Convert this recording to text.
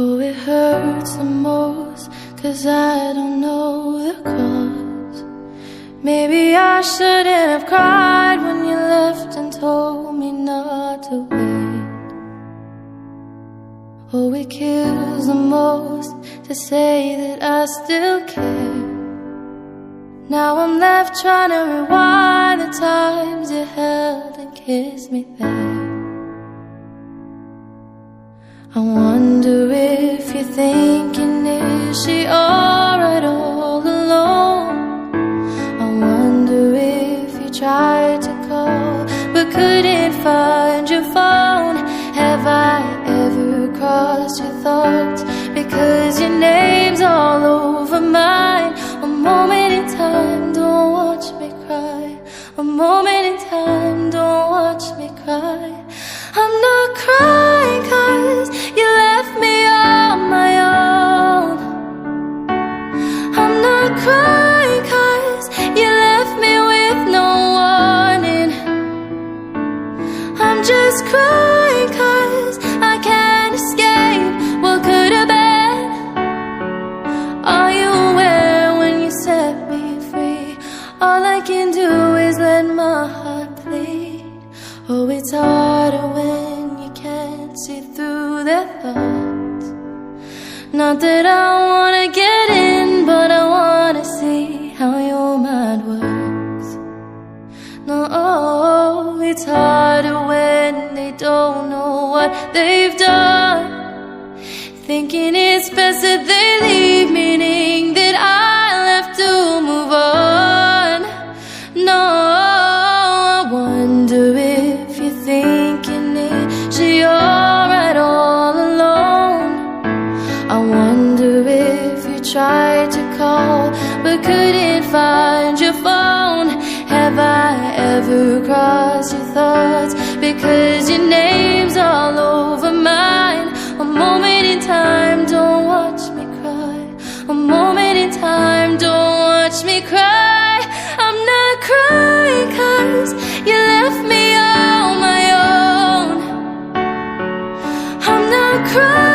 Oh, it hurts the most, 'cause I don't know the cause. Maybe I shouldn't have cried when you left and told me not to wait. Oh, it kills the most to say that I still care. Now I'm left trying to rewind the times you held and kissed me there. I wonder if you're thinking, is she alright all alone? I wonder if you tried to call but couldn't find your phone. Have I ever crossed your thoughts because your name's all over mine? A moment in time, don't watch me cry. A moment in time, don't watch me cry. I'm not crying 'cause you left me on my own. I'm not crying 'cause you left me with no warning. I'm just crying 'cause I can't escape what could have been. Are you aware when you set me free? All I can do is let my heart bleed. Oh, it's harder when you can't see through their thoughts. Not that I wanna get in, but I wanna see how your mind works. No, it's harder when they don't know what they've done. Thinking it's best that they leave, meaning that I have to move on. No, I wonder if you're thinking, is she alright all alone? I wonder if you tried to call but couldn't find your phone. Have I ever crossed your thoughts because your name's all over mine? A moment in time, don't watch me cry. A moment in time, don't watch me cry. I'm not crying 'cause you left me on my own. I'm not crying